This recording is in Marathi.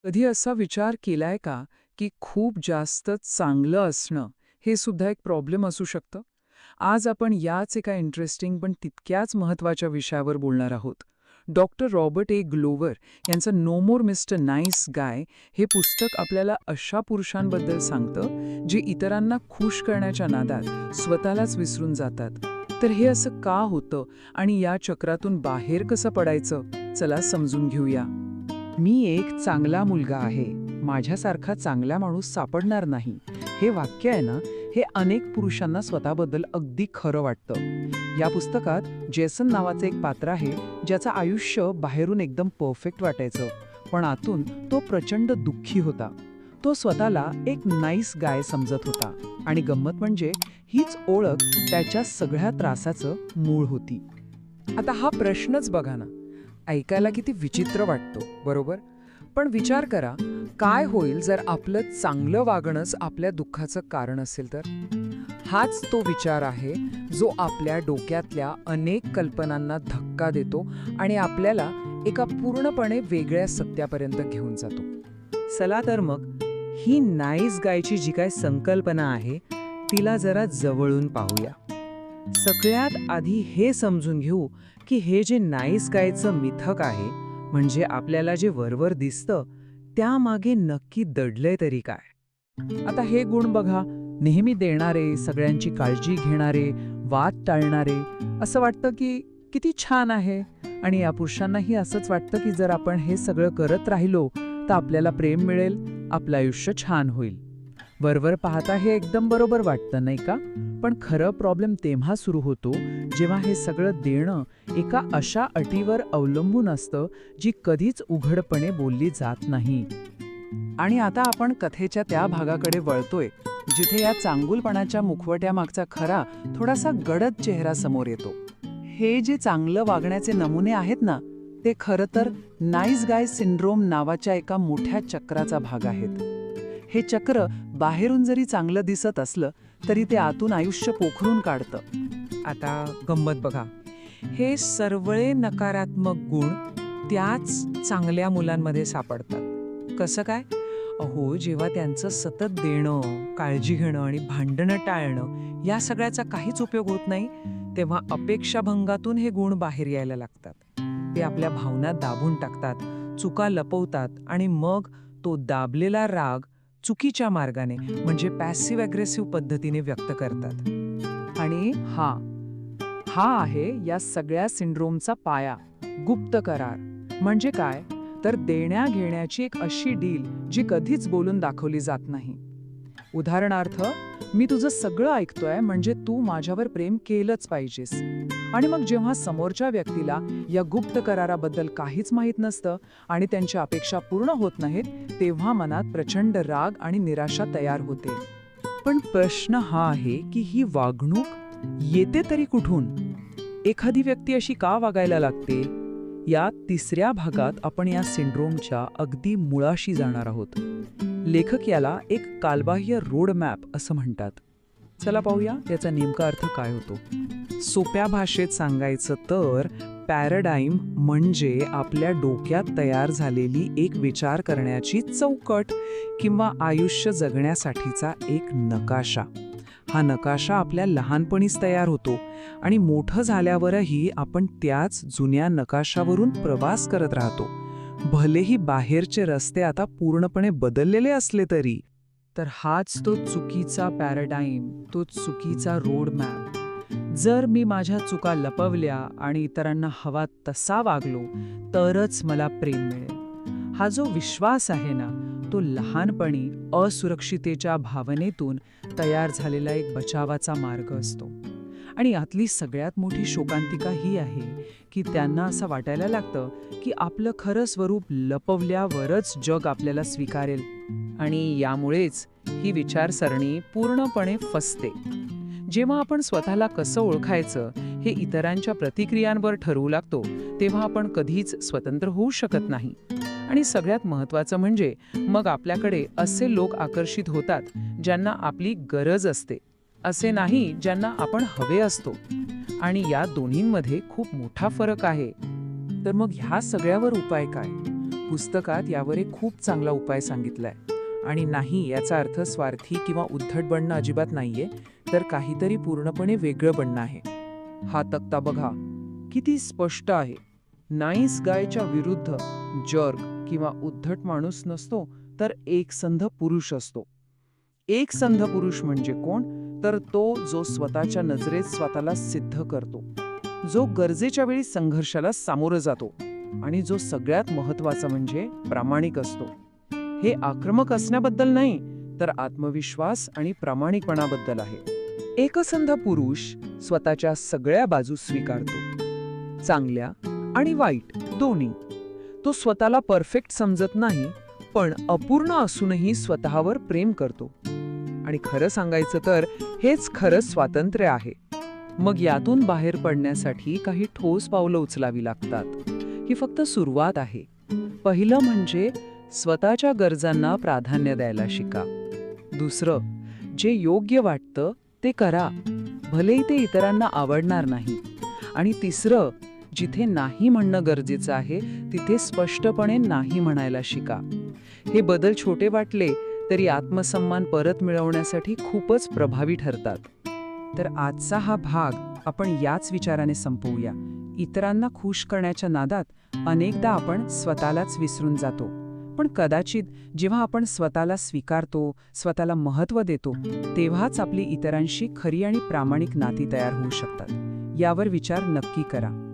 कधी असा विचार केलाय का, की खूप जास्त चांगलं असणं हे सुद्धा एक प्रॉब्लेम असू शकतं? आज आपण याच एका इंटरेस्टिंग पण तितक्याच महत्त्वाच्या विषयावर बोलणार आहोत. डॉक्टर रॉबर्ट ए ग्लोवर यांचं नो मोर मिस्टर नाईस गाय हे पुस्तक आपल्याला अशा पुरुषांबद्दल सांगतं, जे इतरांना खुश करण्याच्या नादात स्वतःलाच विसरून जातात. तर हे असं का होतं आणि या चक्रातून बाहेर कसं पडायचं? चला समजून घेऊया. मी एक चांगला मुलगा आहे, माझ्यासारखा चांगला माणूस सापडणार नाही. हे वाक्य आहे ना, हे अनेक पुरुषांना स्वतःबद्दल अगदी खरं वाटतं. या पुस्तकात जेसन नावाचं एक पात्र आहे, ज्याचं आयुष्य बाहेरून एकदम परफेक्ट वाटायचं, पण आतून तो प्रचंड दुःखी होता. तो स्वतःला एक नाईस गाय समजत होता आणि गंमत म्हणजे हीच ओळख त्याच्या सगळ्या त्रासाचं मूळ होती. आता हा प्रश्नच बघा ना, ऐकायला किती विचित्र वाटतो, बरोबर? पण विचार करा, काय होईल जर आपलं चांगलं वागणंच आपल्या दुःखाचं कारण असेल तर? हाच तो विचार आहे जो आपल्या डोक्यातल्या अनेक कल्पनांना धक्का देतो आणि आपल्याला एका पूर्णपणे वेगळ्या सत्यापर्यंत घेऊन जातो. चला तर मग ही नाईस गायची जी काय संकल्पना आहे, तिला जरा जवळून पाहूया. सगळ्यात आधी हे समजून घेऊ की हे जे नाईस गायचं मिथक आहे, म्हणजे आपल्याला जे वरवर दिसतं त्यामागे नक्की दडलंय तरी काय. आता हे गुण बघा, नेहमी देणारे, सगळ्यांची काळजी घेणारे, वाद टाळणारे, असं वाटतं की किती छान आहे. आणि या पुरुषांनाही असंच वाटतं की जर आपण हे सगळं करत राहिलो तर आपल्याला प्रेम मिळेल, आपलं आयुष्य छान होईल. वरवर पाहता हे एकदम बरोबर वाटतं, नाही का? पण खरं प्रॉब्लेम तेव्हा सुरू होतो जेव्हा हे सगळं देणं एका अशा अटीवर अवलंबून असतं जी कधीच उघडपणे बोलली जात नाही. आणि आता आपण कथेच्या त्या भागाकडे वळतोय जिथे या चांगुलपणाच्या मुखवट्यामागचा खरा थोडासा गडद चेहरा समोर येतो. हे जे चांगलं वागण्याचे नमुने आहेत ना, ते खरं तर नाईस गाय सिंड्रोम नावाच्या एका मोठ्या चक्राचा भाग आहेत. हे चक्र बाहेरून जरी चांगलं दिसत असलं तरी ते आतून आयुष्य पोखरून काढतं. आता गंमत बघा, हे सर्वळे नकारात्मक गुण त्याच चांगल्या मुलांमध्ये सापडतात. कसं काय? अहो, जेव्हा त्यांचं सतत देणं, काळजी घेणं आणि भांडणं टाळणं या सगळ्याचा काहीच उपयोग होत नाही, तेव्हा अपेक्षाभंगातून हे गुण बाहेर यायला लागतात. ते आपल्या भावना दाबून टाकतात, चुका लपवतात आणि मग तो दाबलेला राग चुकीच्या मार्गाने म्हणजे पॅसिव्ह अग्रेसिव्ह पद्धतीने व्यक्त करतात. आणि हा आहे या सगळ्या सिंड्रोमचा पाया, गुप्त करार. म्हणजे काय? तर देण्या घेण्याची एक अशी डील जी कधीच बोलून दाखवली जात नाही. उदाहरणार्थ, मी तुझं सगळं ऐकतोय म्हणजे तू माझ्यावर प्रेम केलंच पाहिजेस. आणि मग जेव्हा समोरच्या व्यक्तीला या गुप्त कराराबद्दल काहीच माहीत नसतं आणि त्यांच्या अपेक्षा पूर्ण होत नाहीत, तेव्हा मनात प्रचंड राग आणि निराशा तयार होते. पण प्रश्न हा आहे की ही वागणूक येते तरी कुठून? एखादी व्यक्ती अशी का वागायला लागते? या तिसऱ्या भागात आपण या सिंड्रोमच्या अगदी मुळाशी जाणार आहोत. लेखक याला एक कालबाह्य रोड मॅप असं म्हणतात. चला पाहूया याचा नेमका अर्थ काय होतो. सोप्या भाषेत सांगायचं तर पॅराडाईम म्हणजे आपल्या डोक्यात तयार झालेली एक विचार करण्याची चौकट किंवा आयुष्य जगण्यासाठीचा एक नकाशा. हा नकाशा आपल्या लहानपणीच तयार होतो आणि मोठं झाल्यावरही आपण त्याच जुन्या नकाशावरून प्रवास करत राहतो, भलेही बाहेरचे रस्ते आता पूर्णपणे बदललेले असले तरी. तर हाच तो चुकीचा पॅराडाईम, तो चुकीचा रोड मॅप. जर मी माझ्या चुका लपवल्या आणि इतरांना हवा तसा वागलो तरच मला प्रेम मिळेल, हा जो विश्वास आहे ना, तो लहानपणी असुरक्षितेच्या भावनेतून तयार झालेला एक बचावाचा मार्ग असतो. आणि यातली सगळ्यात मोठी शोकांतिका ही आहे की त्यांना असं वाटायला लागतं की आपलं खरं स्वरूप लपवल्यावरच जग आपल्याला स्वीकारेल. आणि यामुळेच ही विचारसरणी पूर्णपणे फसते. जेव्हा आपण स्वतःला कसं ओळखायचं हे इतरांच्या प्रतिक्रियांवर ठरवू लागतो, तेव्हा आपण कधीच स्वतंत्र होऊ शकत नाही. आणि सगळ्यात महत्त्वाचं म्हणजे मग आपल्याकडे असे लोक आकर्षित होतात ज्यांना आपली गरज असते, असे नाही ज्यांना आपण हवे असतो. आणि या दोन्हींमध्ये खूप मोठा फरक आहे. तर मग ह्या सगळ्यावर उपाय काय? पुस्तकात यावर एक खूप चांगला उपाय सांगितलाय. आणि नाही, याचा अर्थ स्वार्थी किंवा उद्धट बनणं अजिबात नाहीये, तर काहीतरी पूर्णपणे वेगळं बनणं आहे. हा तक्ता बघा, किती स्पष्ट आहे. नाईस गायच्या विरुद्ध जर्क किंवा उद्धट माणूस नसतो, तर एकसंध पुरुष असतो. एकसंध पुरुष म्हणजे कोण? तर तो जो स्वतःच्या नजरेत स्वतःला सिद्ध करतो, जो गरजेच्या वेळी संघर्षाला सामोरं जातो आणि जो सगळ्यात महत्त्वाचा म्हणजे प्रामाणिक असतो. हे आक्रमक असण्याबद्दल नाही, तर आत्मविश्वास आणि प्रामाणिकपणाबद्दल आहे. एकसंध पुरुष स्वतःच्या सगळ्या बाजू स्वीकारतो, चांगल्या आणि वाईट दोन्ही. तो स्वतःला परफेक्ट समजत नाही, पण अपूर्ण असूनही स्वतःवर प्रेम करतो. आणि खरं सांगायचं तर हेच खरं स्वातंत्र्य आहे. मग यातून बाहेर पडण्यासाठी काही ठोस पावलं उचलावी लागतात. ही फक्त सुरुवात आहे. पहिलं म्हणजे स्वतःच्या गरजांना प्राधान्य द्यायला शिका. दुसरं, जे योग्य वाटतं ते करा, भलेही ते इतरांना आवडणार नाही. आणि तिसरं, जिथे नाही म्हणणं गरजेचं आहे तिथे स्पष्टपणे नाही म्हणायला शिका. हे बदल छोटे वाटले तरी आत्मसन्मान परत मिळवण्यासाठी खूपच प्रभावी ठरतात. तर आजचा हा भाग आपण याच विचाराने संपवूया. इतरांना खुश करण्याच्या नादात अनेकदा आपण स्वतःलाच विसरून जातो. पण कदाचित जेव्हा आपण स्वतःला स्वीकारतो, स्वतःला महत्त्व देतो, तेव्हाच आपली इतरांशी खरी आणि प्रामाणिक नाती तयार होऊ शकतात. यावर विचार नक्की करा.